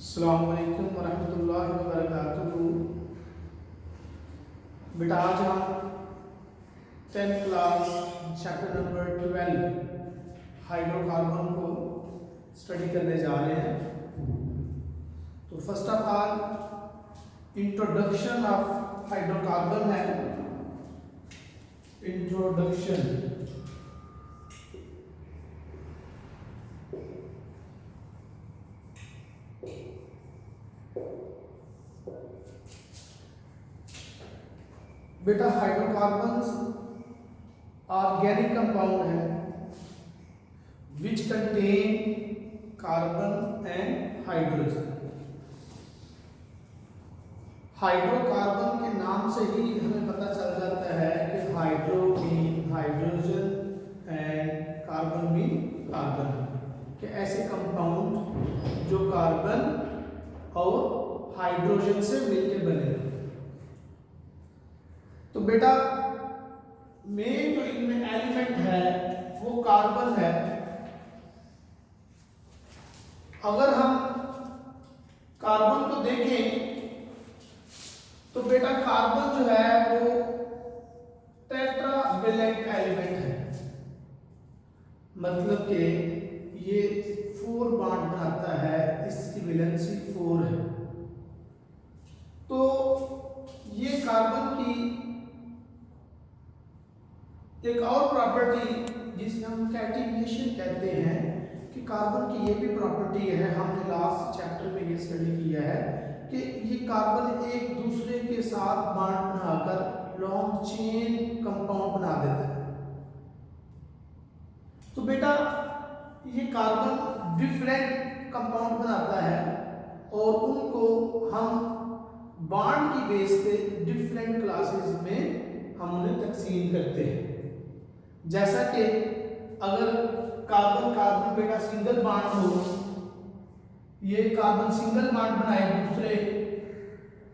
अस्सलाम वालेकुम वरहमतुल्लाहि वबरकातुहू। बेटा आज हम 10th class chapter number 12 hydrocarbon को स्टडी करने जा रहे हैं। तो first of all introduction of hydrocarbon है। इंट्रोडक्शन बेटा हाइड्रोकार्बन्स ऑर्गेनिक कंपाउंड है which contain carbon and hydrogen. Hydrocarbon के नाम से ही हमें पता चल जाता है कि hydro mean hydrogen and carbon mean carbon, कि ऐसे कंपाउंड जो कार्बन और हाइड्रोजन से मिलकर बने। तो बेटा मेन जो इनमें एलिमेंट है वो कार्बन है। अगर हम कार्बन को देखें तो बेटा कार्बन जो है वो टेट्रावेलेंट एलिमेंट है, मतलब कि ये 4 बॉन्ड बनाता है, इसकी वैलेंसी 4 है। तो ये कार्बन की एक और प्रॉपर्टी जिसे हम कैटिनेशन कहते हैं कि कार्बन की ये भी प्रॉपर्टी है, हमने लास्ट चैप्टर में ये स्टडी किया है कि ये कार्बन एक दूसरे के साथ बॉन्ड बनाकर लॉन्ग चेन कंपाउंड बना देता है। तो बेटा ये कार्बन डिफरेंट कंपाउंड बनाता है और उनको हम बॉन्ड की बेस पे डिफरेंट क्लासेस में हम उन्हें तकसीम करते हैं। जैसा कि अगर कार्बन कार्बन बेटा सिंगल बॉन्ड हो, ये कार्बन सिंगल बॉन्ड बनाए दूसरे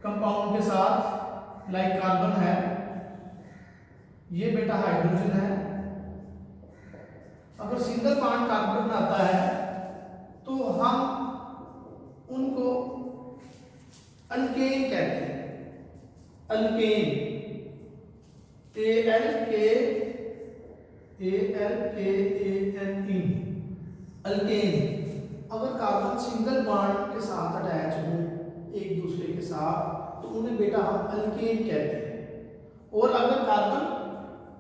कंपाउंड के साथ, लाइक कार्बन है, ये बेटा हाइड्रोजन है। अगर सिंगल बॉन्ड कार्बन बनाता है तो हम उनको अल्केन कहते हैं। Alkane ALKANE alkane. अगर कार्बन सिंगल बॉन्ड के साथ अटैच हो एक दूसरे के साथ तो उन्हें बेटा हम अल्केन कहते हैं। और अगर कार्बन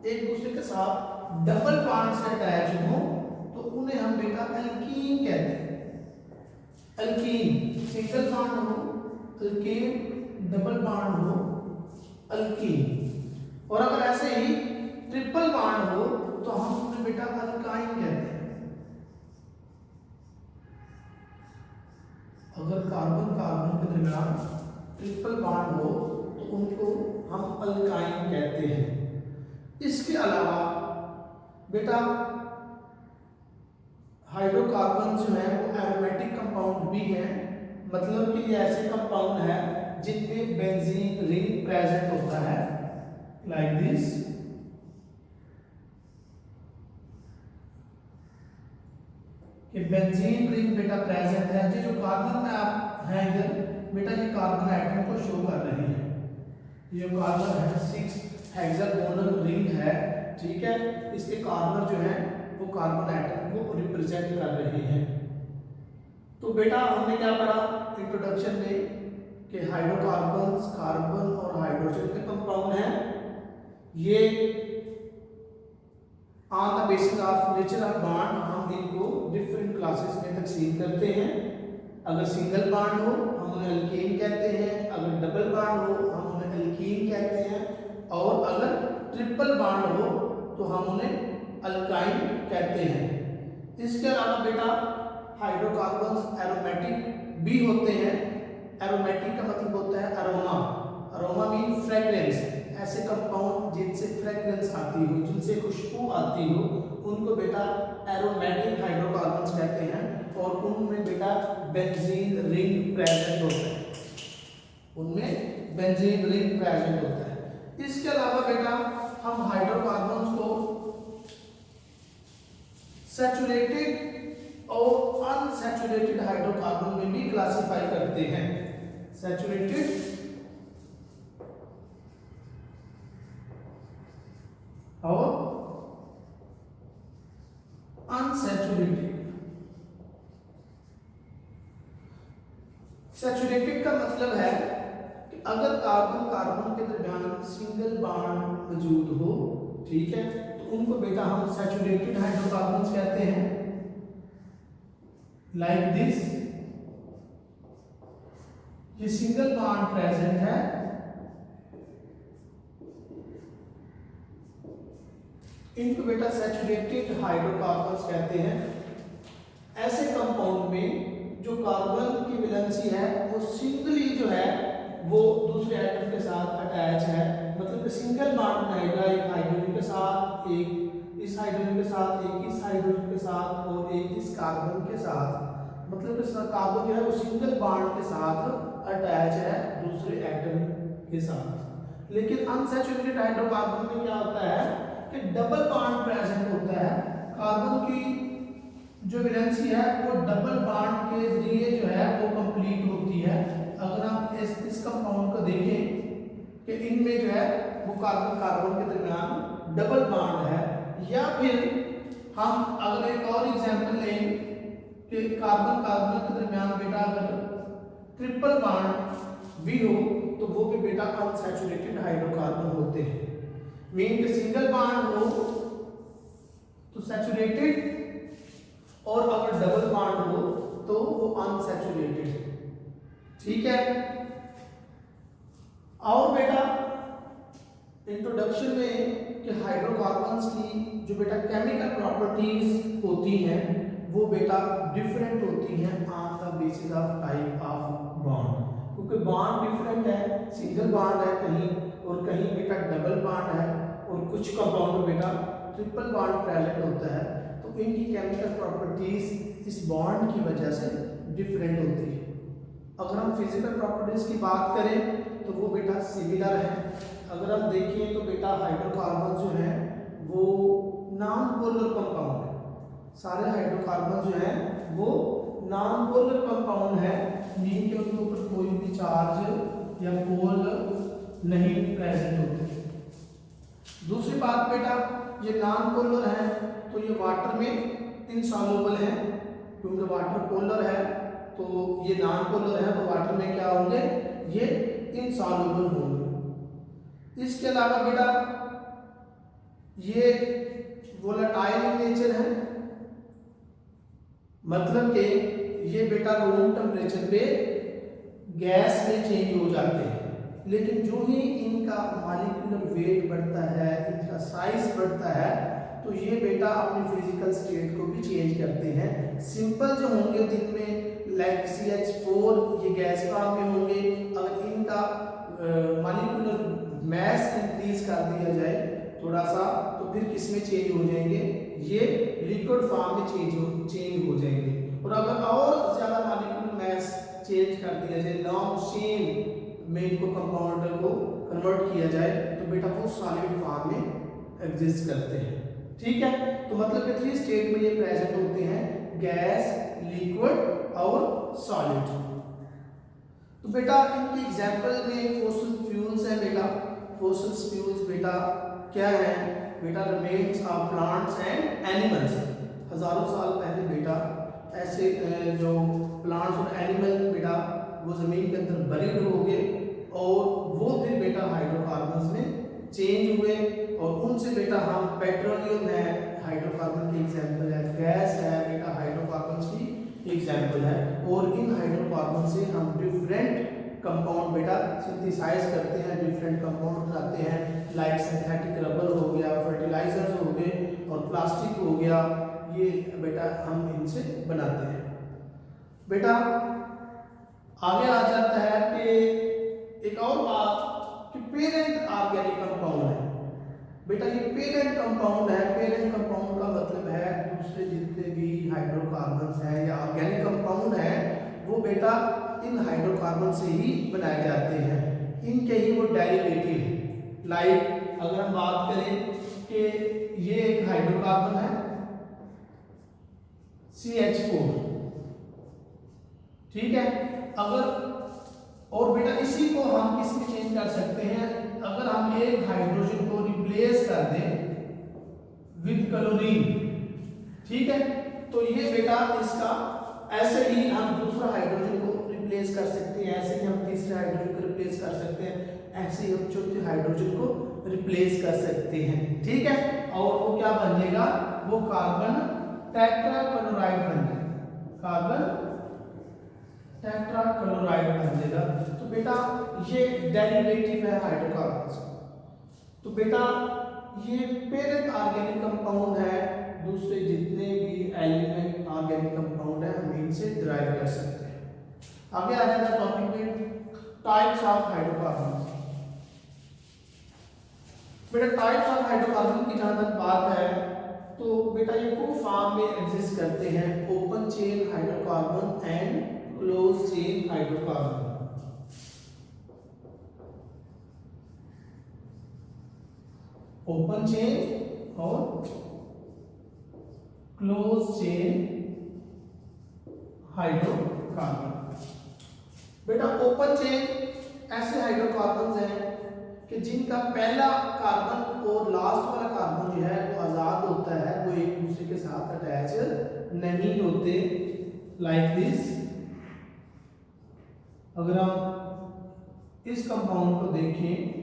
एक दूसरे के साथ डबल बॉन्ड से अटैच हो तो उन्हें हम बेटा अल्कीन कहते हैं। अल्कीन सिंगल बॉन्ड हो अल्केन, डबल बॉन्ड हो अल्कीन। और अगर ऐसे ही ट्रिपल बॉन्ड हो तो हम उन्हें बेटा अल्काइन कहते हैं। अगर कार्बन कार्बन के दरमियान ट्रिपल बॉन्ड हो तो उनको हम अल्काइन कहते हैं। इसके अलावा बेटा हाइड्रोकार्बन जो है वो एरोमेटिक कंपाउंड भी है, मतलब कि ये ऐसे कंपाउंड है जिनमें बेंजीन रिंग प्रेजेंट होता है, लाइक दिस। कि बेंजीन रिंग बेटा प्रेजेंट है। ये जो कार्बन में आप हैं इधर बेटा, ये कार्बन एटम को शो कर रहे हैं। ये कार्बन है 6 हेक्सागोनल रिंग है, ठीक है। इसके कार्बन जो है वो कार्बन एटम को रिप्रेजेंट कर रहे हैं। तो बेटा हमने क्या पढ़ा इंट्रोडक्शन में कि हाइड्रोकार्बन्स कार्बन और हाइड्रोजन के कंपाउंड हैं। ये on the basis of nature of bond हम इनको डिफरेंट क्लासेस में तकसीम करते हैं। अगर सिंगल बॉन्ड हो हम उन्हें अल्केन कहते हैं, अगर डबल बॉन्ड हो हम उन्हें अल्कीन कहते हैं, और अगर ट्रिपल बॉन्ड हो तो हम उन्हें अल्काइन कहते हैं। इसके अलावा बेटा हाइड्रोकार्बन्स एरोमेटिक भी होते हैं। एरोमेटिक का मतलब होता है अरोमा। Aroma mean fragrance. ऐसे कंपाउंड जिनसे फ्रेग्रेंस आती हो, जिनसे खुशबू आती हो, उनको बेटा एरोमेटिक हाइड्रोकार्बन्स कहते हैं। और उनमें बेटा बेंजीन रिंग प्रेजेंट होता है, उनमें बेंजीन रिंग प्रेजेंट होता है। इसके अलावा बेटा हम हाइड्रोकार्बन्स को सैचुरेटेड और अनसैचुरेटेड हाइड्रोकार्बन में भी क्लासिफाई करते हैं। सैचुरेटेड और अनसैचुरेटेड। सैचुरेटेड का मतलब है कि अगर कार्बन कार्बन के दरमियान सिंगल बॉन्ड मौजूद हो, ठीक है, तो उनको बेटा हम सैचुरेटेड हाइड्रोकार्बन कहते हैं। लाइक दिस, ये सिंगल बॉन्ड प्रेजेंट है, इनको बेटा सैचुरेटेड हाइड्रोकार्बन्स कहते हैं। ऐसे कंपाउंड में जो कार्बन की वैलेंसी है वो सिंगली जो है वो दूसरे एटम के साथ अटैच है, मतलब कि सिंगल बॉन्ड बनाएगा, एक हाइड्रोजन के साथ, एक इस हाइड्रोजन के साथ, एक इस हाइड्रोजन के साथ और एक इस कार्बन के साथ, मतलब कि कार्बन जो है वो सिंगल बॉन्ड के साथ अटैच है दूसरे एटम के साथ। लेकिन अनसैचुरेटेड हाइड्रोकार्बन में क्या होता है कि डबल बॉन्ड प्रेजेंट होता है, कार्बन की जो वैलेंसी है वो डबल बॉन्ड के जरिए जो है वो कंप्लीट होती है। अगर आप इस कंपाउंड को देखें कि इनमें जो है वो कार्बन कार्बन के दरमियान डबल बॉन्ड है, या फिर हम अगर एक और एग्जांपल लें कि कार्बन कार्बन के दरमियान बेटा अगर ट्रिपल बॉन्ड भी हो तो वो भी बेटा अनसैचुरेटेड हाइड्रोकार्बन होते हैं। मीन कि सिंगल बॉन्ड हो तो सैचुरेटेड और अगर डबल बॉन्ड हो तो वो अनसैचुरेटेड, ठीक है। और बेटा इंट्रोडक्शन में कि हाइड्रोकार्बन्स की जो बेटा केमिकल प्रॉपर्टीज होती हैं वो बेटा डिफरेंट होती हैं on the basis of type of bond, क्योंकि बॉन्ड डिफरेंट है, सिंगल बॉन्ड है कहीं और कहीं बेटा डबल बॉन्ड है और कुछ कंपाउंड बेटा ट्रिपल बॉन्ड प्रेजेंट होता है, तो इनकी केमिकल प्रॉपर्टीज इस बॉन्ड की वजह से डिफरेंट होती है। अगर हम फिजिकल प्रॉपर्टीज की बात करें तो वो बेटा सिमिलर है। अगर हम देखें तो बेटा हाइड्रोकार्बन जो है वो नॉन पोलर कंपाउंड है, सारे हाइड्रोकार्बन जो है वो नॉन पोलर कंपाउंड है, मीन के उनके ऊपर कोई भी चार्ज या पोल नहीं प्रेजेंट होते। दूसरी बात बेटा ये नॉन पोलर है तो ये वाटर में इनसॉल्युबल है, क्योंकि वाटर पोलर है तो ये नॉन पोलर है तो वाटर में क्या होंगे, ये इनसॉल्युबल होंगे। इसके अलावा बेटा ये वोलेटाइल इन नेचर है, मतलब कि ये बेटा रूम टेम्परेचर पे गैस में चेंज हो जाते हैं, लेकिन जो ही इनका मॉलिक्यूलर वेट बढ़ता है, इनका साइज बढ़ता है, तो ये बेटा अपने फिजिकल स्टेट को भी चेंज करते हैं। सिंपल जो होंगे दिन में लाइक CH4 ये गैस फॉर्म में होंगे, अगर इनका मॉलिक्यूलर मैस इंक्रीज कर दिया जाए थोड़ा सा तो फिर किस में चेंज हो जाएंगे, ये लिक्विड फॉर्म में चेंज हो जाएंगे। और अगर और ज्यादा मॉलिक्यूलर मैस चेंज कर दिया जाए, लॉन्ग चेन में इनको कंपाउंड को कन्वर्ट किया जाए तो बेटा वो सॉलिड फॉर्म में एग्जिस्ट करते हैं, ठीक है। तो मतलब कि 3 स्टेट में ये प्रेजेंट होते हैं, गैस, लिक्विड और सॉलिड। तो बेटा इनके एग्जांपल में फॉसिल फ्यूल्स है बेटा, फॉसिल फ्यूल्स बेटा क्या है बेटा, remains of plants and animals. हजारों साल पहले बेटा ऐसे जो प्लांट्स और एनिमल बेटा वो जमीन के अंदर बरीड हो गए और वो फिर बेटा हाइड्रोकार्बन्स में चेंज हुए और उनसे बेटा हम पेट्रोलियम है हाइड्रोकार्बन की एग्जांपल है, गैस है बेटा हाइड्रोकार्बन्स की एग्जांपल है, और इन हाइड्रोकार्बन से हम डिफरेंट कंपाउंड बेटा सिंथेसाइज करते हैं, डिफरेंट कंपाउंड बनाते हैं, लाइक सिंथेटिक रबर हो गया, फर्टिलाइजर्स हो गए और प्लास्टिक हो गया, ये बेटा हम इनसे बनाते हैं। बेटा आगे आ जाता है कि एक और बात कि पेरेंट ऑर्गेनिक कंपाउंड है बेटा, ये पेरेंट कंपाउंड है। पेरेंट कंपाउंड का मतलब है दूसरे जितने भी हाइड्रोकार्बन्स हैं या ऑर्गेनिक कंपाउंड है वो बेटा इन हाइड्रोकार्बन से ही बनाए जाते हैं, इनके ही वो डेरिवेटिव है। लाइक अगर हम बात करें कि ये एक हाइड्रोकार्बन है CH4, ठीक है। अगर और बेटा इसी को हम किसमें चेंज कर सकते हैं, अगर हम एक हाइड्रोजन को रिप्लेस कर दें विद क्लोरीन, ठीक है, तो ये बेटा इसका ऐसे ही हम दूसरा हाइड्रोजन को रिप्लेस कर सकते हैं, ऐसे ही हम तीसरे हाइड्रोजन को रिप्लेस कर सकते हैं, ऐसे ही हम चौथे हाइड्रोजन को रिप्लेस कर सकते हैं, ठीक है। और वो क्या बन जाएगा, वो कार्बन टेट्राक्लोराइड बन जाएगा, कार्बन टेट्राक्लोराइड बन जाएगा। तो बेटा ये डेरिवेटिव है हाइड्रोकार्बन का। तो बेटा ये पेरेंट ऑर्गेनिक कंपाउंड है, दूसरे जितने भी एलिमेंट ऑर्गेनिक कंपाउंड है हम इनसे डिराइव कर सकते हैं। आगे आ जाता है टॉपिक में टाइप्स ऑफ हाइड्रोकार्बन। बेटा टाइप्स ऑफ हाइड्रोकार्बन की जहां तक बात है तो बेटा ये दो फॉर्म में एग्जिस्ट करते हैं, open chain hydrocarbon and close chain hydrocarbon. Open chain और क्लोज चेन हाइड्रोकार्बन। बेटा ओपन चेन ऐसे हाइड्रोकार्बन हैं कि जिनका पहला कार्बन और लास्ट वाला कार्बन जो है वो आजाद होता है, वो एक दूसरे के साथ अटैच नहीं होते, लाइक दिस। अगर हम इस कंपाउंड को देखें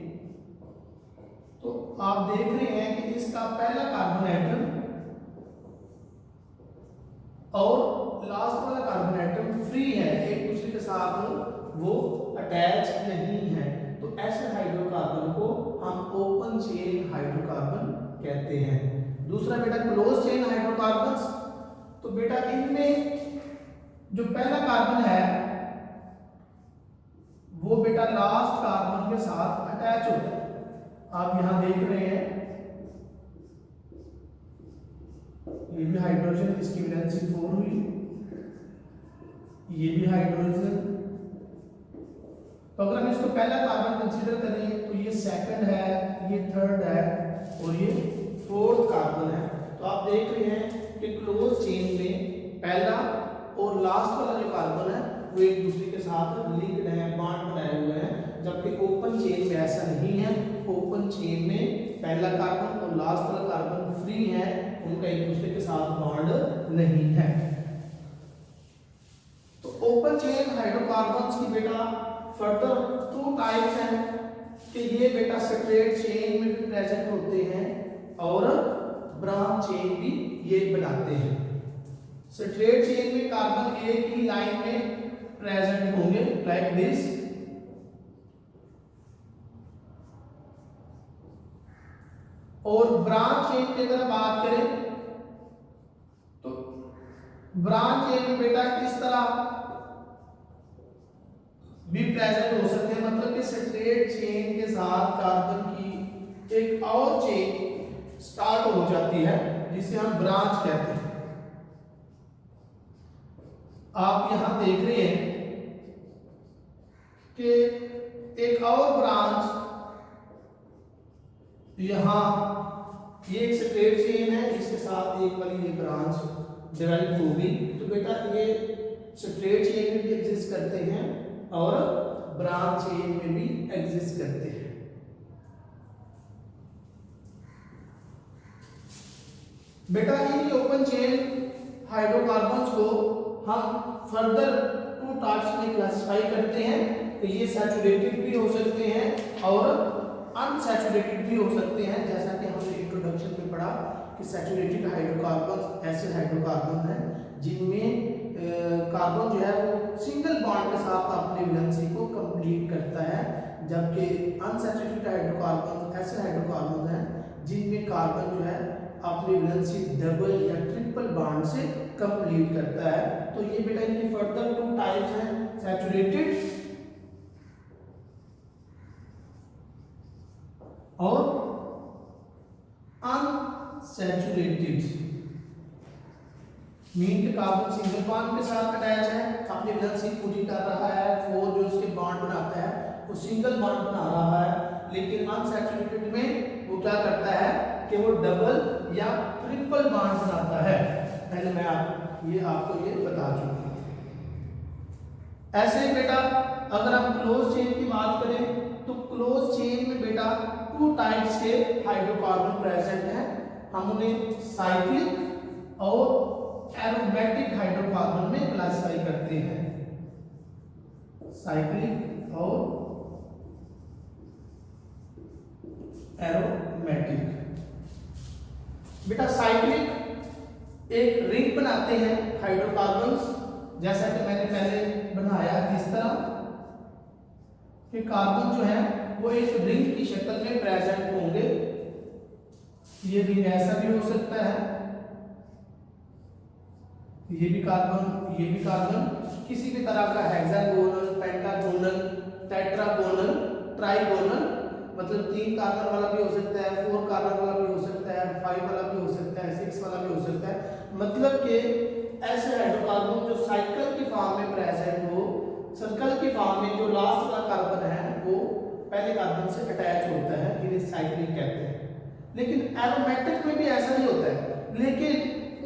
तो आप देख रहे हैं कि इसका पहला कार्बन एटम और लास्ट वाला कार्बन एटम फ्री है, एक दूसरे के साथ वो अटैच नहीं है। तो ऐसे हाइड्रोकार्बन को हम ओपन चेन हाइड्रोकार्बन कहते हैं। दूसरा बेटा क्लोज चेन हाइड्रोकार्बन्स। तो बेटा इनमें जो पहला कार्बन है वो बेटा लास्ट कार्बन के साथ अटैच होता है। आप यहां देख रहे हैं ये भी हाइड्रोजन, इसकी वैलेंसी 4 हुई, ये भी हाइड्रोजन। तो अगर हम इसको पहला कार्बन कंसीडर करें तो ये सेकंड है, ये थर्ड है और ये फोर्थ कार्बन है। तो आप देख रहे हैं कि क्लोज चेन में पहला और लास्ट वाला जो कार्बन है वो एक दूसरे के साथ लिंक्ड है, बॉन्ड बनाए हुए हैं, जबकि ओपन चेन में ऐसा नहीं है। ओपन चेन में पहला कार्बन और लास्ट वाला कार्बन फ्री है, उनका एक दूसरे के साथ बॉन्ड नहीं है। तो ओपन चेन हाइड्रोकार्बन्स की बेटा फर्दर 2 टाइप्स हैं कि ये बेटा स्ट्रेट चेन में भी प्रेजेंट होते हैं और ब्रांच चेन भी ये बनाते हैं। स्ट्रेट चेन में कार्बन एक ही लाइन में प्रेजेंट होंगे, लाइक दिस। और ब्रांच चेन की अगर बात करें तो ब्रांच चेन में बेटा किस तरह भी प्रेजेंट हो सकते हैं, मतलब कि स्ट्रेट चेन के साथ कार्बन की एक और चेन स्टार्ट हो जाती है जिसे हम ब्रांच कहते हैं। आप यहां देख रहे हैं कि एक और ब्रांच यहां, ये एक स्ट्रेट चेन है, इसके साथ एक वाली ये ब्रांच डेवलप होगी। तो बेटा ये स्ट्रेट चेन में भी एग्जिस्ट करते हैं और ब्रांच चेन में भी एग्जिस्ट करते हैं। बेटा इन ओपन चेन हाइड्रोकार्बन्स को हम फर्दर 2 टाइप्स में क्लासिफाई करते हैं। तो ये सैचुरेटेड भी हो सकते हैं और अनसैचुरेटेड भी हो सकते हैं। जैसा कि हमने इंट्रोडक्शन में पढ़ा कि सैचुरेटेड हाइड्रोकार्बन ऐसे हाइड्रोकार्बन हैं जिनमें कार्बन जो है वो सिंगल बॉन्ड के साथ अपनी वैलेंसी को कंप्लीट करता है, जबकि अनसैचुरेटेड हाइड्रोकार्बन ऐसे हाइड्रोकार्बन हैं जिनमें कार्बन जो है अपनी वैलेंसी डबल या ट्रिपल बॉन्ड से कंप्लीट करता है। तो ये बेटा इनकी फर्दर 2 टाइप्स हैं, सैचुरेटेड और अनसैचुरेटेड। मीन के कार्बन सिंगल बॉन्ड के साथ अटैच है, अपनी वैलेंसी पूरी कर रहा है, 4 जो उसके बॉन्ड बनाता है वो सिंगल बॉन्ड बना रहा है, लेकिन अनसैचुरेटेड में वो क्या करता है कि वो डबल या ट्रिपल बॉन्ड बनाता है। पहले मैं आपको ये बता चुका हूं। ऐसे ही बेटा अगर हम क्लोज चेन की बात करें तो क्लोज चेन में बेटा 2 टाइप्स के हाइड्रोकार्बन प्रेजेंट हैं। हम उन्हें साइक्लिक और एरोमेटिक हाइड्रोकार्बन में क्लासिफाई करते हैं। साइक्लिक और एरोमेटिक। बेटा साइक्लिक एक रिंग बनाते हैं हाइड्रोकार्बन्स, जैसा कि मैंने पहले बनाया इस तरह कि कार्बन जो है वो एक रिंग की शक्ल में प्रेजेंट होंगे। ये रिंग ऐसा भी हो सकता है, ये भी कार्बन, ये भी कार्बन, किसी भी तरह का हेक्सागोनल, पेंटागोनल, टेट्रागोनल, ट्राइगोनल, मतलब 3 कार्बन वाला भी हो सकता है, 4 कार्बन वाला भी हो सकता है, 5 वाला भी हो सकता है, 6 वाला भी हो सकता है। मतलब कि ऐसे हाइड्रोकार्बन जो साइकिल की फॉर्म में प्रेजेंट हो, सर्कल की फॉर्म में जो लास्ट वाला कार्बन है वो पहले कार्बन से अटैच होता है, इन्हें साइक्लिक कहते हैं। लेकिन एरोमेटिक में भी ऐसा ही होता है, लेकिन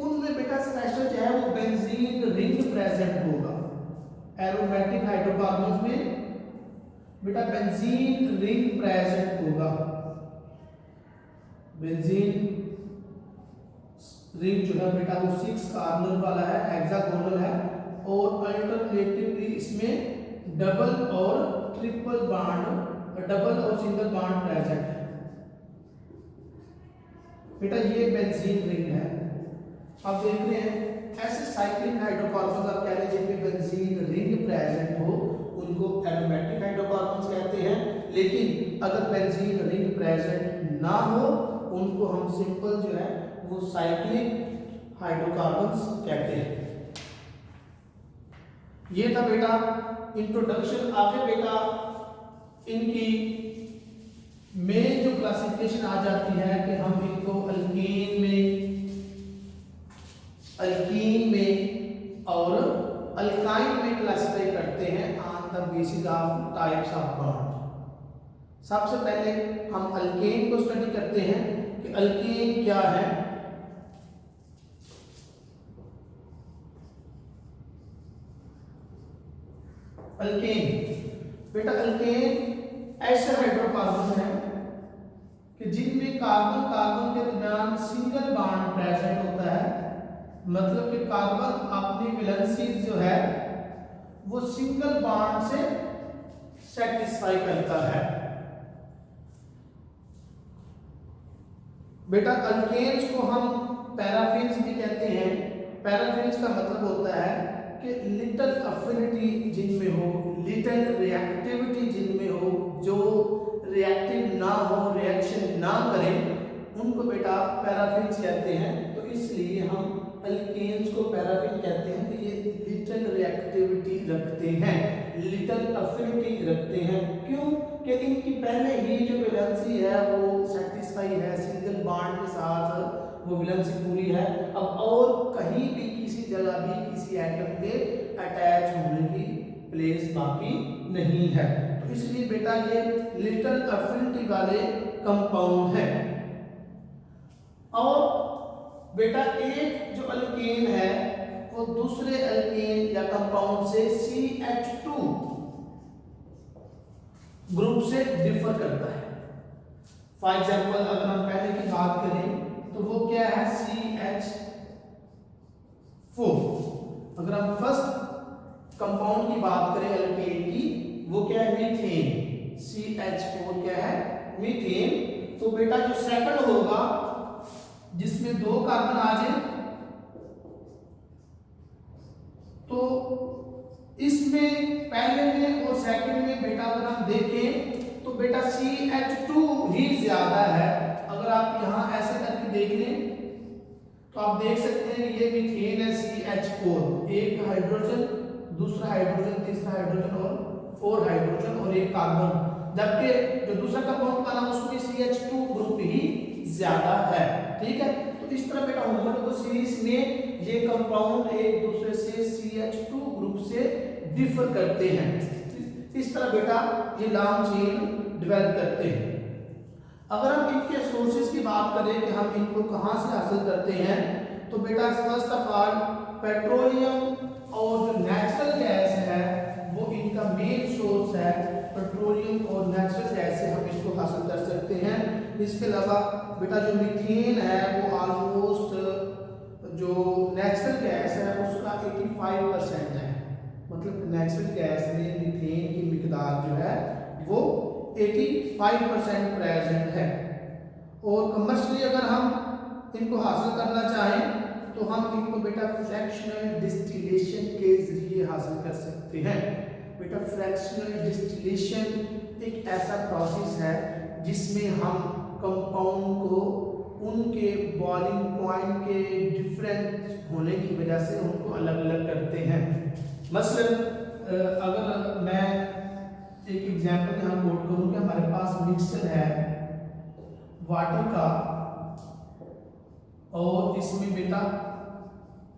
उनमें बेटा स्पेशल जो है वो बेंजीन रिंग प्रेजेंट होगा। एरोमेटिक हाइड्रोकार्बन में बेटा बेंजीन रिंग प्रेजेंट होगा। बेंजीन रिंग जो है बेटा वो 6 कार्बन वाला है, हेक्सागोनल है, और अल्टरनेटिवली इसमें डबल और ट्रिपल बॉन्ड, डबल और सिंगल बॉन्ड प्रेजेंट है। बेटा ये बेंजीन रिंग है। अब देख रहे हैं ऐसे साइक्लिक हाइड्रोकार्बन आप कह रहे हैं जिनमें बेंजीन रिंग प्रेजेंट हो उनको एरोमेटिक हाइड्रोकार्बन्स कहते हैं। लेकिन अगर बेंजीन रिंग प्रेजेंट ना हो उनको हम सिंपल जो है वो साइक्लिक हाइड्रोकार्बन्स कहते हैं। ये था बेटा इंट्रोडक्शन। आगे बेटा इनकी मेन जो क्लासिफिकेशन आ जाती है कि हम इनको अल्कीन में और अल्काइन में क्लासिफाई करते हैं on the basis of types of bond. सबसे पहले हम अल्केन को स्टडी करते हैं कि अल्केन क्या है। अल्केन बेटा अल्केन ऐसे हाइड्रोकार्बन है कि जिनमें कार्बन कार्बन के दरमियान सिंगल बॉन्ड प्रेजेंट होता है। मतलब कि कार्बन अपनी वैलेंसी जो है वो सिंगल बॉन्ड से सेटिस्फाई करता है। बेटा अल्केन्स को हम पैराफिन्स भी कहते हैं। पैराफिन्स का मतलब होता है कि लिटिल अफिनिटी जिनमें हो, लिटिल रिएक्टिविटी जिनमें हो, जो रिएक्टिव ना हो, रिएक्शन ना करें, उनको बेटा पैराफिन्स कहते हैं। तो इसलिए हम अल्केन्स को पैराफिन कहते हैं कि ये लिटिल रिएक्टिविटी रखते हैं, लिटिल अफिनिटी रखते हैं। क्यों? कि इनकी पहले ही जो वैलेंसी है वो सेटिस्फाई है, सिंगल बॉन्ड के साथ वो वैलेंसी पूरी है। अब और कहीं भी किसी जगह भी किसी एटम के अटैच होने की प्लेस बाकी नहीं है। तो इसलिए बेटा ये लिटिल अफिनिटी वाले कंपाउंड है। और बेटा एक जो अल्केन है वो दूसरे अल्केन या कंपाउंड से CH2 ग्रुप से डिफर करता है। फॉर एग्जांपल अगर हम पहले की बात करें तो वो क्या है CH4। अगर हम फर्स्ट कंपाउंड की बात करें अल्केन की वो क्या है मीथेन। CH4 क्या है मीथेन। तो बेटा जो सेकंड होगा जिसमें 2 कार्बन आ जाए तो इसमें पहले में और सेकंड में बेटा अगर हम देखें तो बेटा CH2 ही ज्यादा है। अगर आप यहां ऐसे करके देख लें तो आप देख सकते हैं कि ये मीथेन है CH4, एक हाइड्रोजन, दूसरा हाइड्रोजन, तीसरा हाइड्रोजन और 4 हाइड्रोजन और एक कार्बन। जबकि जो दूसरा कंपाउंड का नाम उसमें CH2 ग्रुप ही ज्यादा है। ठीक है, तो इस तरह बेटा होमोलोगस सीरीज में ये कंपाउंड एक दूसरे से CH2 ग्रुप से डिफर करते हैं। इस तरह बेटा ये लॉन्ग चेन डेवलप करते हैं। अगर हम इनके सोर्सेज की बात करें कि हम इनको कहां से हासिल करते हैं तो बेटा फर्स्ट ऑफ ऑल पेट्रोलियम और जो नेचुरल गैस है वो मेन सोर्स है पेट्रोलियम और नेचुरल गैस से हम इसको हासिल कर सकते हैं। इसके अलावा बेटा जो मीथेन है वो ऑलमोस्ट जो नेचुरल गैस है उसका 85% है, मतलब नेचुरल गैस में मीथेन की मिकदार जो है वो 85% प्रेजेंट है। और कमर्शियली अगर हम इनको हासिल करना चाहें तो हम इनको बेटा फ्रैक्शनल डिस्टिलेशन के जरिए हासिल कर सकते हैं। बेटा फ्रैक्शनल डिस्टिलेशन एक ऐसा प्रोसेस है जिसमें हम कंपाउंड को उनके बॉइलिंग पॉइंट के डिफरेंट होने की वजह से उनको अलग अलग करते हैं। मसलन अगर मैं एक एग्जांपल यहाँ कोट करूँ कि हमारे पास मिक्सचर है वाटर का और इसमें बेटा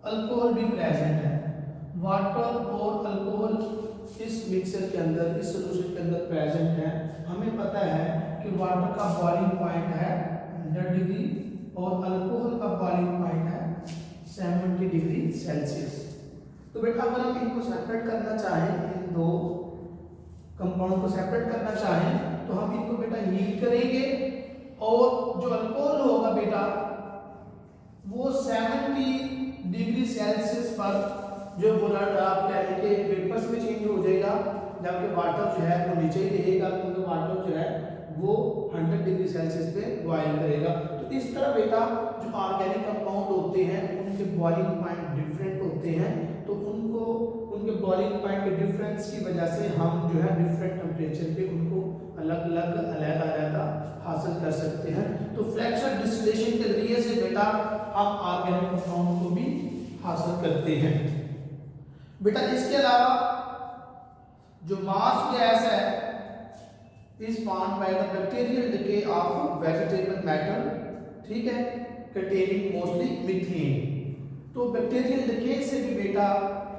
अल्कोहल भी प्रेजेंट है। वाटर और अल्कोहल इस मिक्सचर के अंदर, इस सॉल्यूशन के अंदर प्रेजेंट है। हमें पता है कि वाटर का बॉइलिंग पॉइंट है 100 डिग्री और अल्कोहल का बॉइलिंग पॉइंट है 70 डिग्री सेल्सियस। तो बेटा अगर हम इनको सेपरेट करना चाहें, इन दो कंपाउंड को सेपरेट करना चाहें तो हम इनको बेटा हीट करेंगे और जो अल्कोहल होगा बेटा वो 70 डिग्री सेल्सियस पर जो ब्लड आप कह रहे हैं वेपर्स में चेंज हो जाएगा, जबकि वाटर जो है वो नीचे ही रहेगा क्योंकि वाटर जो है वो 100 डिग्री सेल्सियस पे बॉयल करेगा। तो इस तरह बेटा जो ऑर्गेनिक कंपाउंड होते हैं उनके बॉइलिंग पॉइंट डिफरेंट होते हैं, तो उनको उनके बॉइलिंग पॉइंट के डिफरेंस की वजह से हम जो है डिफरेंट टेम्परेचर पे उनको अलग अलग अलग हासिल कर सकते हैं। तो फ्रैक्शनल डिस्टिलेशन के जरिए से बेटा हम ऑर्गेनिक कंपाउंड को भी हासिल करते हैं। बेटा इसके अलावा जो मास गैस है is formed by the bacterial decay of vegetable matter, ठीक है, कंटेनिंग मोस्टली मीथेन। तो बैक्टीरियल डिके से भी बेटा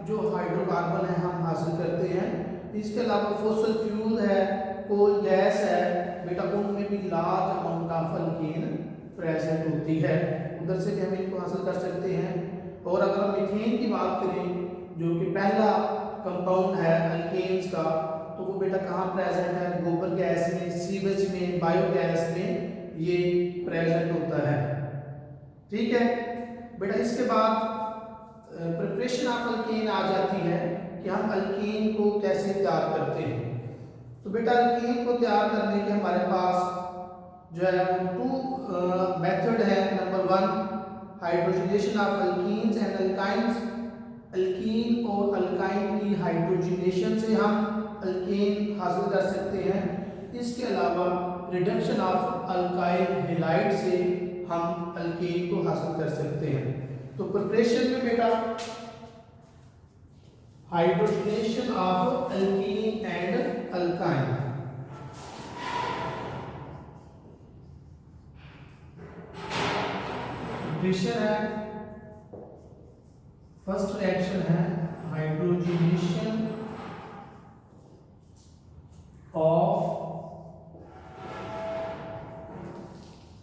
जो हाइड्रोकार्बन है हम हासिल करते हैं। इसके अलावा फॉसिल फ्यूल है, कोल गैस है बेटा, उनमें भी large amount of alkyne present होती है, उधर से भी हम इनको हासिल कर सकते हैं। और अगर हम मीथेन की बात करें जो कि पहला कंपाउंड है अल्केन्स का, तो वो बेटा कहाँ प्रेजेंट है? गोबर गैस में, सीवेज में, बायोगैस में ये प्रेजेंट होता है, ठीक है बेटा। इसके बाद प्रिपरेशन ऑफ अल्केन आ जाती है कि हम अल्कीन को कैसे तैयार करते हैं। तो बेटा अल्कीन को तैयार करने के हमारे पास जो है वो 2 मेथड है। Number 1 hydrogenation of alkenes and alkynes. Alkyne और अल्काइन की हाइड्रोजनेशन से हम अल्कीन हासिल कर सकते हैं। इसके अलावा रिडक्शन ऑफ अल्काइल हैलाइड से हम अल्कीन को हासिल कर सकते हैं। तो प्रिपरेशन में बेटा hydrogenation of alkene and alkyne, preparation है, फर्स्ट रिएक्शन है hydrogenation of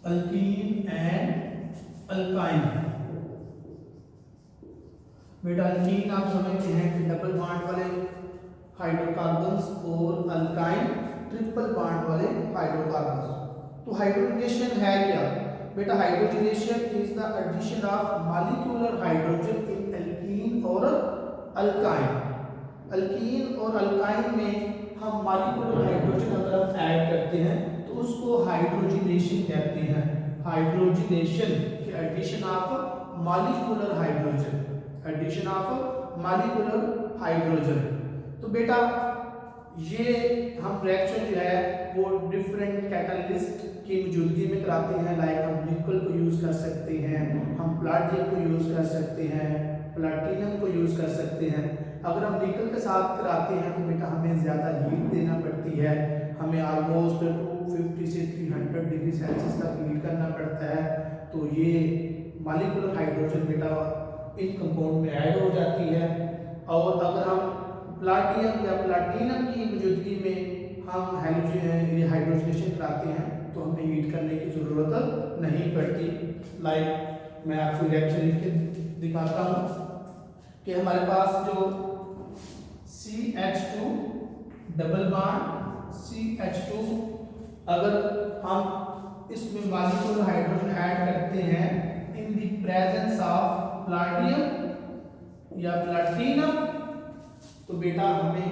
alkene and alkyne. बेटा अल्कीन आप समझते हैं कि डबल बॉन्ड वाले हाइड्रोकार्बन्स और अल्काइन ट्रिपल बॉन्ड वाले हाइड्रोकार्बन्स। तो हाइड्रोजनेशन है क्या बेटा? Hydrogenation is the addition of molecular hydrogen in alkene और अल्काइन। अल्कीन और अल्काइन में हम मॉलिक्यूलर हाइड्रोजन अगर हम ऐड करते हैं तो उसको हाइड्रोजनेशन कहते हैं। हाइड्रोजनेशन की addition of molecular hydrogen, addition of molecular hydrogen. तो बेटा ये हम रिएक्शन जो है वो डिफरेंट कैटालिस्ट की मौजूदगी में कराते हैं। लाइक हम निकल को यूज कर सकते हैं, हम प्लाटियम को यूज कर सकते हैं, प्लाटिनम को यूज कर सकते हैं। अगर हम निकल के साथ कराते हैं तो बेटा हमें ज़्यादा हीट देना पड़ती है, हमें ऑलमोस्ट 250 से 300 डिग्री सेल्सियस तक हीट करना पड़ता है। तो ये मॉलिक्यूलर हाइड्रोजन बेटा इन कंपाउंड में ऐड हो जाती है। और अगर हम प्लाटियम या प्लाटिनम की मौजूदगी में हम हाइड्रोजनेशन कराते हैं तो हमें हीट करने की ज़रूरत नहीं पड़ती। लाइक मैं आपको रिएक्शन लिख के दिखाता हूँ कि हमारे पास जो CH2 डबल बॉन्ड CH2। अगर हम इसमें मॉलिक्यूलर हाइड्रोजन ऐड करते हैं इन द प्रेजेंस ऑफ प्लाटियम या प्लाटिनम, तो बेटा हमें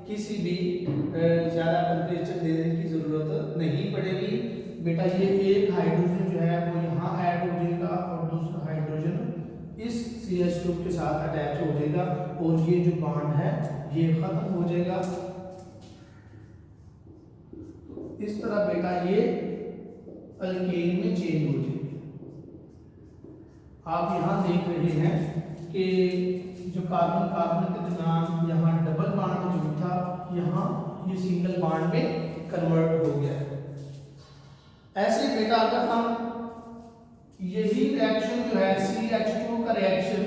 किसी भी ज़्यादा टेम्परेचर देने की ज़रूरत नहीं पड़ेगी। बेटा ये एक हाइड्रोजन जो है वो यहाँ ऐड हो जाएगा और दूसरा हाइड्रोजन इस CH2 के साथ अटैच हो जाएगा और ये जो बॉन्ड है ये खत्म हो जाएगा। इस तरह बेटा ये अल्केन में चेंज हो जाएगी। आप यहाँ देख रहे हैं कि जो कार्बन कार्बन के दरमियान यहाँ डबल बॉन्ड मौजूद था, यहाँ ये सिंगल बॉन्ड में कन्वर्ट हो गया है। ऐसे बेटा अगर हम यही रिएक्शन जो है CH2 का reaction,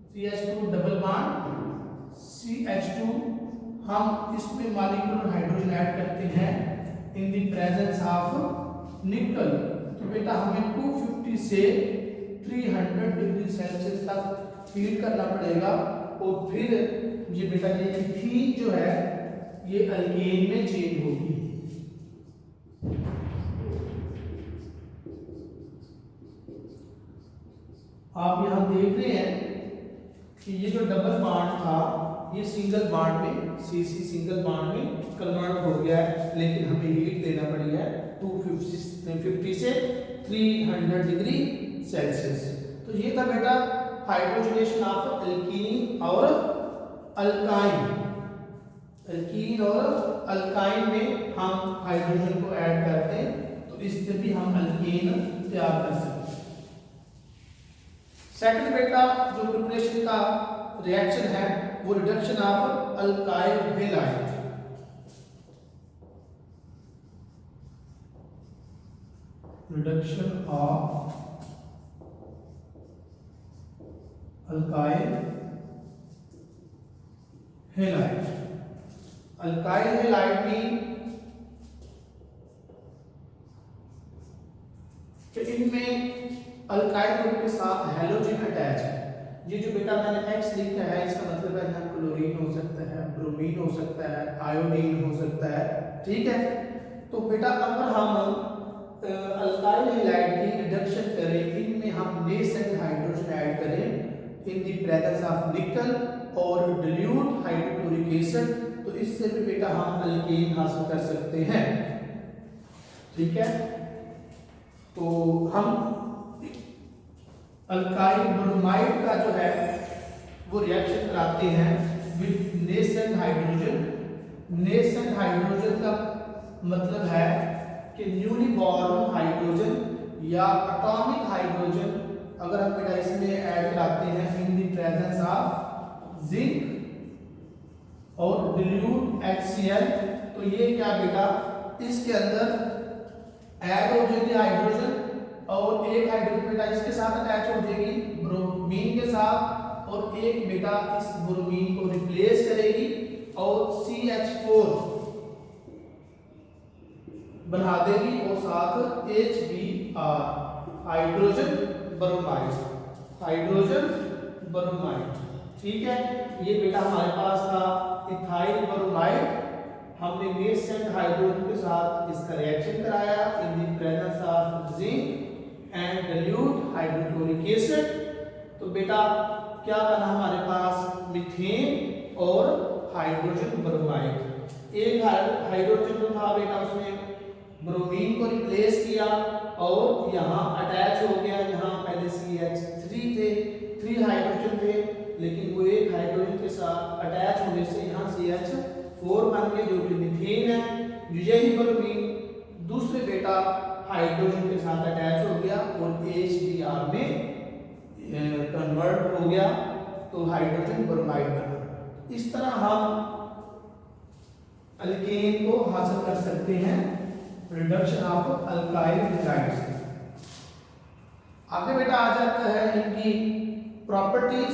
CH2 double bond CH2, हम इसमें मॉलिक्यूलर हाइड्रोजन ऐड करते हैं इन द प्रेजेंस ऑफ निकल, तो बेटा हमें 250 से 300 डिग्री सेल्सियस तक हीट करना पड़ेगा और फिर ये बेटा ये इथीन जो है ये अल्केन में चेंज होगी। आप यहां देख रहे हैं कि ये जो डबल बॉन्ड था ये सिंगल बॉन्ड में CC सिंगल बॉन्ड में कन्वर्ट हो गया है, लेकिन हमें हीट देना पड़ी है 250 से 300 डिग्री सेल्सियस। तो ये था बेटा हाइड्रोजनेशन ऑफ एल्कीन और अल्काइन। एल्कीन और अल्काइन में हम हाइड्रोजन को ऐड करते हैं तो इससे भी हम अल्कीन तैयार कर सकते हैं। सेकंड बेटा जो प्रिपरेशन का रिएक्शन है वो reduction of alkyl halide. Reduction of alkyl halide. Alkyl halide में कि इनमें अल्काइल ग्रुप के साथ हैलोजन अटैच है। ये जो बेटा मैंने X लिखा है इसका मतलब है यहाँ क्लोरीन हो सकता है, ब्रोमीन हो सकता है, आयोडीन हो सकता है, ठीक है। तो बेटा अगर हम अल्काइल हैलाइड की रिडक्शन करें, इनमें हम नेसेंट हाइड्रोजन ऐड करें इन द प्रेजेंस ऑफ निकल और dilute हाइड्रोक्लोरिक एसिड, तो इससे भी बेटा हम अल्केन हासिल कर सकते हैं, ठीक है। तो हम अल्काइल ब्रोमाइड का जो है वो रिएक्शन कराते हैं with nascent hydrogen. Nascent hydrogen का मतलब है कि न्यूली बॉर्न हाइड्रोजन या एटॉमिक हाइड्रोजन अगर हम बेटा इसमें ऐड कराते हैं in the presence of zinc और dilute HCl, तो ये क्या बेटा इसके अंदर ऐड हो जाएगी हाइड्रोजन और एक हाइड्रोजन बेटा इसके साथ अटैच हो जाएगी ब्रोमीन के साथ और एक बेटा इस ब्रोमीन को रिप्लेस करेगी और CH4 बना देगी और साथ HBr hydrogen bromide, hydrogen bromide, ठीक है। ये बेटा हमारे पास था इथाइल ब्रोमाइड। हमने नेसेंट हाइड्रोजन के साथ इसका रिएक्शन कराया in the presence of zinc and dilute hydrochloric acid, तो बेटा क्या बना हमारे पास मीथेन और हाइड्रोजन ब्रोमाइड। एक हाइड्रोजन जो था बेटा उसने ब्रोमीन को रिप्लेस किया और यहाँ अटैच हो गया, यहाँ पहले CH3 थे, 3 हाइड्रोजन थे, लेकिन वो एक हाइड्रोजन के साथ अटैच होने से यहाँ CH4 बन के जो कि मीथेन है। यही ब्रोमीन दूसरे बेटा हाइड्रोजन के साथ अटैच हो गया और HBr में कन्वर्ट हो गया, तो हाइड्रोजन ब्रोमाइड बना। इस तरह हम अल्केन को हासिल कर सकते हैं रिडक्शन ऑफ अल्काइल हैलाइड से। आगे बेटा आ जाता है इनकी प्रॉपर्टीज,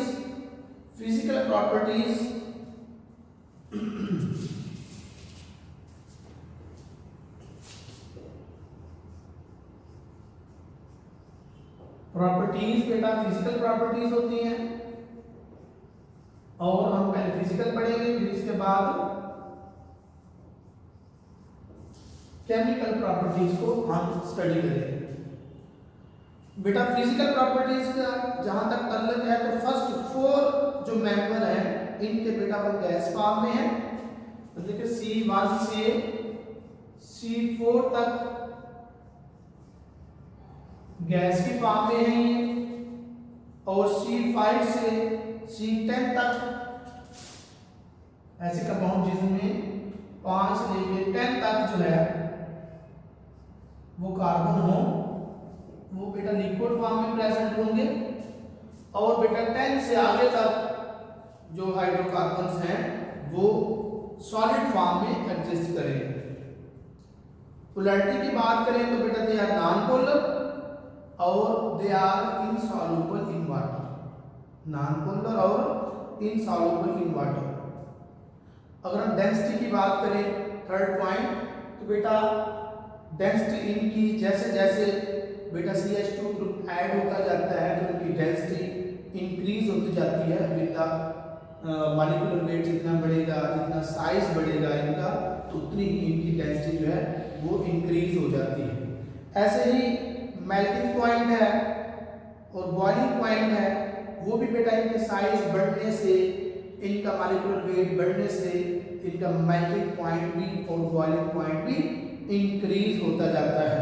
फिजिकल प्रॉपर्टीज। प्रॉपर्टीज बेटा फिजिकल प्रॉपर्टीज होती हैं और हम पहले फिजिकल पढ़ेंगे फिर इसके बाद केमिकल प्रॉपर्टीज को हम स्टडी करेंगे। बेटा फिजिकल प्रॉपर्टीज का जहां तक ताल्लुक है तो फर्स्ट 4 जो मेंबर हैं इनके बेटा वो गैस फॉर्म में है। तो देखिए C1 से C4 तक गैस की फॉर्म में है ये, और C5 से C10 तक ऐसे कंपाउंड जिसमें 5 से लेकर 10 तक जो है वो कार्बन हो, वो बेटा लिक्विड फॉर्म में प्रेजेंट होंगे। और बेटा 10 से आगे तक जो हाइड्रोकार्बन्स हैं वो सॉलिड फॉर्म में एग्जिस्ट करेंगे। पोलैरिटी की बात करें तो बेटा दे आर नॉन पोलर और they are insoluble in water. Non polar और इनसॉल्युबल इन वाटर। अगर हम डेंसिटी की बात करें थर्ड पॉइंट, तो बेटा डेंसिटी इनकी जैसे जैसे बेटा CH2 ग्रुप ऐड होता जाता है तो उनकी डेंसिटी इंक्रीज होती जाती है विद द मॉलिक्यूलर वेट जितना बढ़ेगा, जितना साइज बढ़ेगा इनका, तो उतनी ही इनकी डेंसिटी जो है वो इंक्रीज हो जाती है। ऐसे ही मेल्टिंग पॉइंट है और बॉइलिंग पॉइंट है, वो भी बेटा इनके साइज बढ़ने से, इनका मॉलिक्यूलर वेट बढ़ने से इनका मेल्टिंग पॉइंट भी और बॉइलिंग पॉइंट भी इंक्रीज होता जाता है।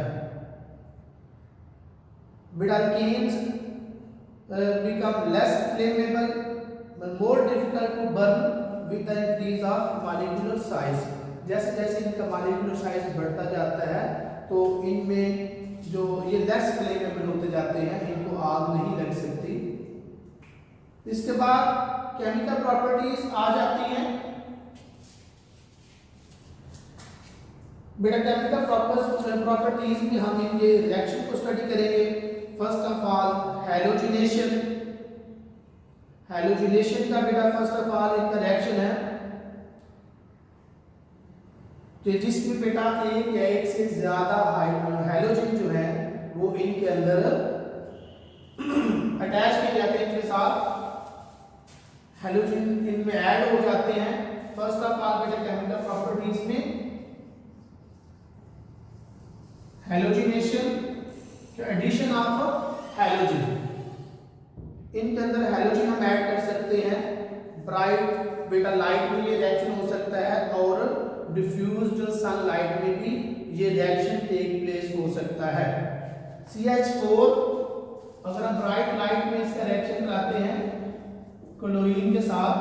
बेटा alkenes become less flammable but more difficult to burn with the increase of molecular size। जैसे जैसे इनका मॉलिक्यूलर साइज बढ़ता जाता है तो इनमें जो ये लेस फ्लेमेबल होते जाते हैं, इनको आग नहीं लग सकती। इसके बाद केमिकल प्रॉपर्टीज आ जाती हैं। बेटा केमिकल प्रॉपर्टीज में हम इनके रिएक्शन को स्टडी करेंगे। First of all halogenation. Halogenation का बेटा फर्स्ट ऑफ ऑल इनका रिएक्शन है कि जिसमें बेटा एक या एक से ज्यादा हैलोजन जो है वो इनके अंदर अटैच किए जाते हैं, इनके साथ हैलोजन इनमें ऐड हो जाते हैं। फर्स्ट ऑफ ऑल बेटा केमिकल प्रॉपर्टीज में हैलोजिनेशन, एडिशन ऑफ हैलोजन, इनके अंदर हैलोजन हम ऐड कर सकते हैं। ब्राइट बेटा लाइट में ये रिएक्शन हो सकता है और डिफ्यूज्ड सनलाइट में भी ये रिएक्शन टेक प्लेस हो सकता है। CH4 अगर हम ब्राइट लाइट में इसका रिएक्शन कराते हैं क्लोरीन के साथ,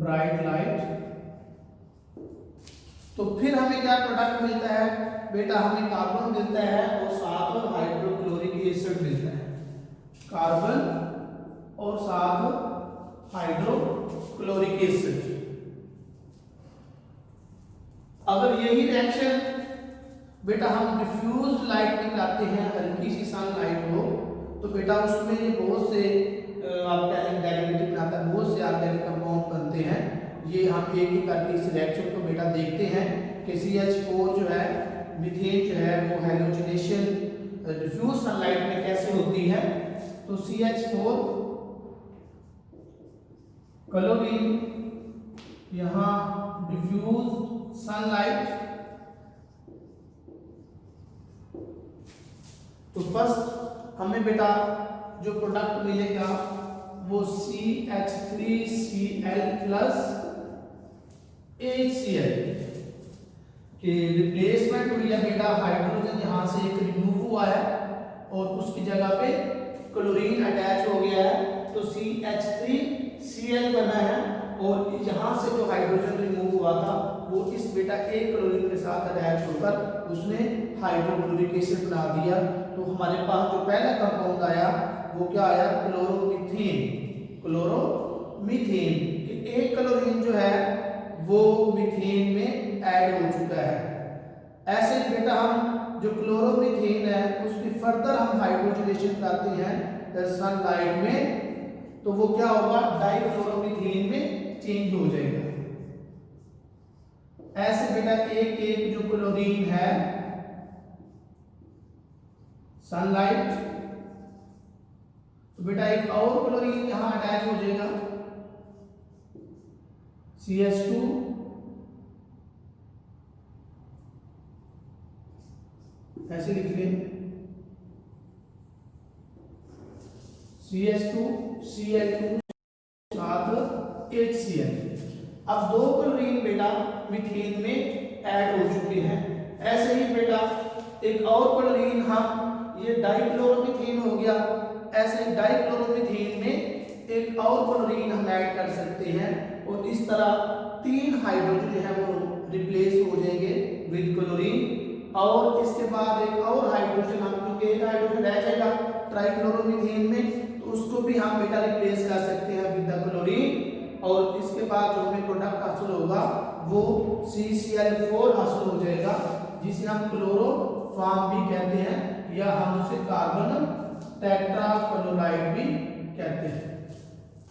ब्राइट लाइट, तो फिर हमें क्या प्रोडक्ट मिलता है बेटा, हमें कार्बन मिलता है और साथ हाइड्रोक्लोरिक एसिड मिलता है। कार्बन और साथ हाइड्रोक्लोरिक एसिड। अगर यही रिएक्शन बेटा हम डिफ्यूज्ड लाइट में कराते हैं, हल्की सी सनलाइट हो, तो बेटा उसमें ये बहुत से ऑर्गेनिक डेरिवेटिव बनाता है, बहुत से ऑर्गेनिक कंपाउंड बनते हैं। ये हम एक ही करके इस रिएक्शन को बेटा देखते हैं कि CH4 जो है, मीथेन जो है वो हैलोजिनेशन डिफ्यूज सनलाइट में कैसे होती है। तो CH4 क्लोरीन यहाँ डिफ्यूज सनलाइट, तो फर्स्ट हमें बेटा जो प्रोडक्ट मिलेगा वो CH3Cl प्लस HCl के रिप्लेसमेंट हुई है बेटा। हाइड्रोजन यहाँ से एक रिमूव हुआ है और उसकी जगह पे क्लोरीन अटैच हो गया है, तो CH3Cl बना है। और यहाँ से जो हाइड्रोजन रिमूव हुआ था वो इस बेटा एक क्लोरीन के साथ अटैच होकर उसने हाइड्रोक्लोरिक एसिड बना दिया। तो हमारे पास जो पहला कंपाउंड आया वो क्या आया, क्लोरोमीथेन। क्लोरोमीथेन, एक क्लोरीन जो है वो मीथेन में ऐड हो चुका है। ऐसे बेटा हम जो क्लोरोमीथेन है उसकी फर्दर हम हाइड्रोजनेशन करते हैं सनलाइट में, तो वो क्या होगा, डाइक्लोरोमीथेन में चेंज हो जाएगा। ऐसे बेटा एक एक जो क्लोरीन है सनलाइट, तो बेटा एक और क्लोरीन यहां अटैच हो जाएगा CH2 ऐसे लिख लें CH2 Cl2 साथ HCl। अब 2 क्लोरीन बेटा मीथेन में ऐड हो चुके हैं। ऐसे ही बेटा एक और क्लोरीन हम ये डाइक्लोरोमीथेन हो गया, ऐसे डाइक्लोरोमीथेन में एक और क्लोरीन हम ऐड कर सकते हैं और इस तरह 3 हाइड्रोजन जो है वो रिप्लेस हो जाएंगे विद क्लोरीन। और इसके बाद एक और हाइड्रोजन हम, क्योंकि एक हाइड्रोजन रह जाएगा ट्राइक्लोरोमीथेन में, तो उसको भी हम बेटा रिप्लेस कर सकते हैं विद द क्लोरीन। और इसके बाद जो हमें प्रोडक्ट हासिल होगा वो CCl4 हासिल हो जाएगा, जिसे हम क्लोरोफॉर्म भी कहते हैं या हम उसे कार्बन टेट्राक्लोराइड भी कहते हैं।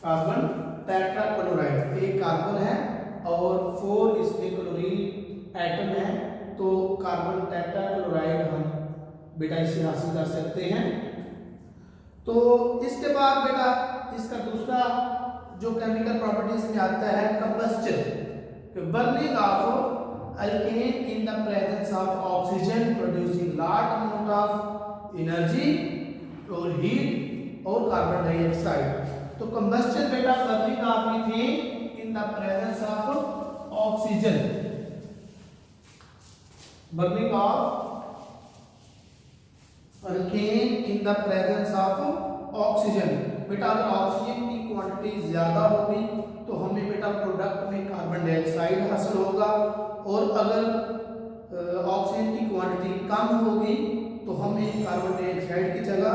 कार्बन टेट्राक्लोराइड, एक कार्बन है और 4 इसमें क्लोरीन एटम है, तो कार्बन टेट्राक्लोराइड हम बेटा इसे हासिल कर सकते हैं। तो इसके बाद बेटा इसका दूसरा जो केमिकल प्रॉपर्टीज में आता है combustion, burning of alkane in the presence of oxygen producing large amount of energy और हीट और कार्बन डाइऑक्साइड। तो कंबस्शन बेटा burning of methane in the presence of oxygen, burning of alkane in the presence of oxygen. बेटा अगर oxygen की quantity ज्यादा होगी तो हमें बेटा प्रोडक्ट में कार्बन डाइऑक्साइड हासिल होगा, और अगर ऑक्सीजन की क्वांटिटी कम होगी तो हमें कार्बन डाइऑक्साइड की जगह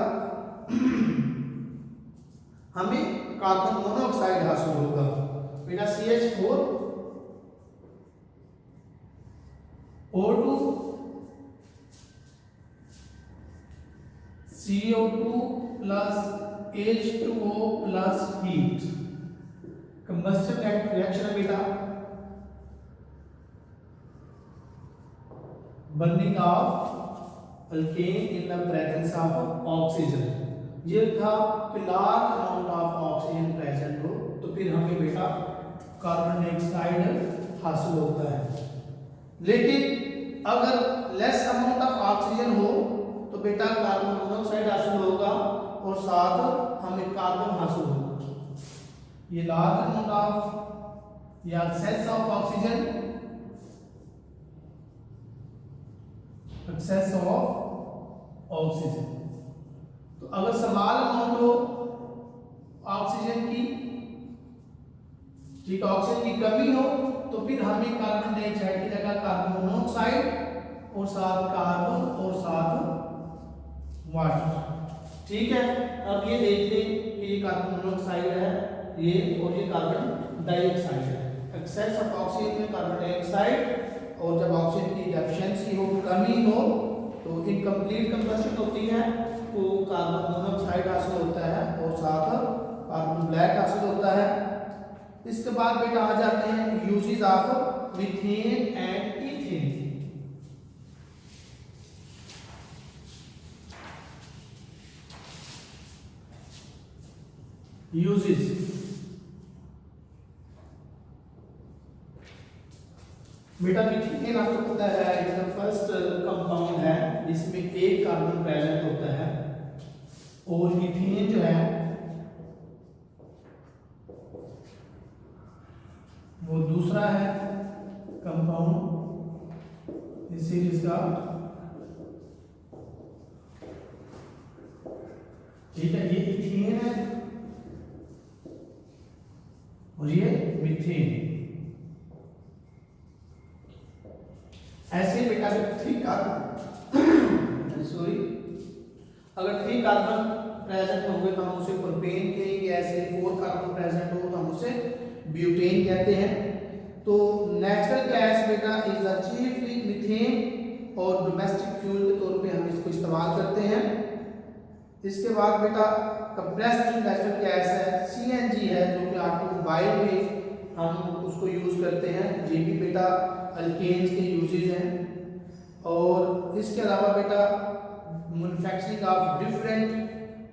हमें कार्बन मोनोऑक्साइड हासिल होगा। बेटा CH4 O2 CO2 plus H2O plus heat, combustion reaction है बेटा burning of alkane in the presence of oxygen. ये था कि large amount of oxygen present हो तो फिर हमें बेटा कार्बन डाइऑक्साइड हासिल होता है। लेकिन अगर लेस अमाउंट ऑफ ऑक्सीजन हो तो बेटा कार्बन मोनोऑक्साइड हासिल होगा और साथ हमें कार्बन हासिल होगा। ये लार्ज अमाउंट ऑफ या excess of oxygen, excess of oxygen. तो अगर स्मॉल अमाउंट हो ऑक्सीजन की, ठीक, ऑक्सीजन की कमी हो तो फिर हमें कार्बन डाइऑक्साइड की जगह कार्बन मोनोऑक्साइड और साथ कार्बन और साथ वाटर, ठीक है। अब ये देख लें कि ये कार्बन मोनोऑक्साइड है ये, और ये कार्बन डाइऑक्साइड है। एक्सेस ऑफ ऑक्सीजन में कार्बन डाइऑक्साइड, और जब ऑक्सीजन की डेफिशिएंसी हो, कमी हो, तो इनकम्प्लीट कंबशन होती है तो कार्बन मोनोऑक्साइड हासिल होता है और साथ कार्बन ब्लैक हासिल होता है। इसके बाद बेटा आ जाते हैं uses of methane and ethane. Uses, बेटा मीथेन आपको पता है इसका फर्स्ट कंपाउंड है जिसमें एक कार्बन प्रेजेंट होता है, और मीथेन जो है वो दूसरा है कंपाउंड इस सीरीज का, ठीक है। ये इथेन है और ये मीथेन। ऐसे बेटा थ्री कार्बन सॉरी अगर 3 कार्बन प्रेजेंट होंगे तो हम उसे प्रोपेन कहेंगे, ऐसे 4 कार्बन प्रेजेंट हो तो हम उसे ब्यूटेन कहते हैं। तो नेचुरल गैस बेटा इज चीफली मीथेन और डोमेस्टिक फ्यूल के तौर पे हम इसको इस्तेमाल करते हैं। इसके बाद बेटा कंप्रेस्ड नेचुरल गैस है, CNG है, जो कि ऑटोमोबाइल में हम उसको यूज करते हैं। ये भी बेटा अल्केन्स के यूजेज हैं। और इसके अलावा बेटा मैन्युफैक्चरिंग ऑफ डिफरेंट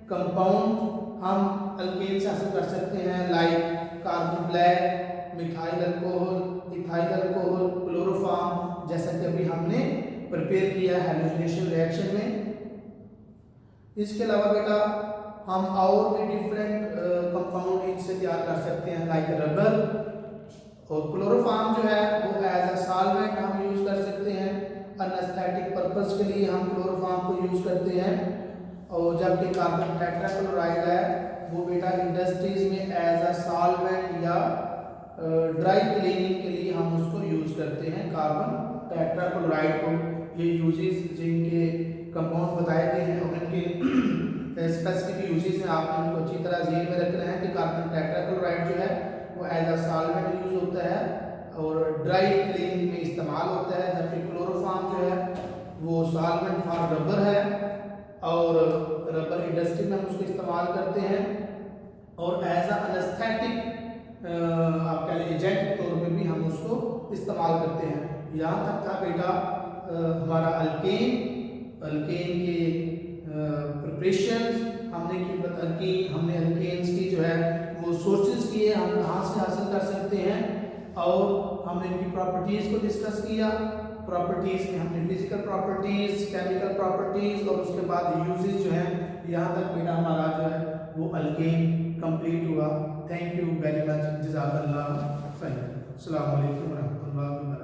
कंपाउंड हम अल्केन से हासिल कर सकते हैं, like carbon black, methyl alcohol, ethyl alcohol, chloroform, जैसा कि अभी हमने प्रिपेयर किया हैलोजिनेशन रिएक्शन में। इसके अलावा बेटा हम और भी डिफरेंट कंपाउंड इनसे तैयार कर सकते हैं, लाइक रबर। और क्लोरोफॉर्म जो है वो एज अ सॉल्वेंट हम यूज कर सकते हैं, एनेस्थेटिक पर्पस के लिए हम क्लोरोफॉर्म को यूज करते हैं। और जबकि कार्बन टेट्राक्लोराइड है वो बेटा इंडस्ट्रीज में एज अ सॉल्वेंट या ड्राई क्लीनिंग के लिए हम उसको यूज करते हैं कार्बन टेट्राक्लोराइड को। ये यूजेस जिनके कंपाउंड बताए गए हैं और इनके स्पेसिफिक यूजेस हैं, आपने उनको अच्छी तरह ज़हन में रखना है कि कार्बन टेट्राक्लोराइड जो है वो एज अ सॉल्वेंट यूज होता है और ड्राई क्लीनिंग में इस्तेमाल होता है, जबकि क्लोरोफॉर्म जो है वो सॉल्वेंट फॉर रबर है और रबर इंडस्ट्री में हम उसको इस्तेमाल करते हैं और एज अ एनेस्थेटिक आप कह लीजिए एजेंट के तौर पे भी हम उसको इस्तेमाल करते हैं। यहाँ तक था बेटा हमारा अल्केन के प्रिपरेशन हमने अल्केन्स की जो है वो सोर्सेज किए, हम कहाँ से हासिल कर सकते हैं और हमने इनकी प्रॉपर्टीज़ को डिस्कस किया। प्रॉपर्टीज़ में हमने फिजिकल प्रॉपर्टीज़, केमिकल प्रॉपर्टीज़ और उसके बाद यूजेस जो हैं, यहाँ तक बेटा हमारा जो है वो अल्केन कंप्लीट हुआ। थैंक यू वेरी मच, जज़ाकल्लाह खैर। अस्सलाम वालेकुम व रहमतुल्लाहि व बरकातहू।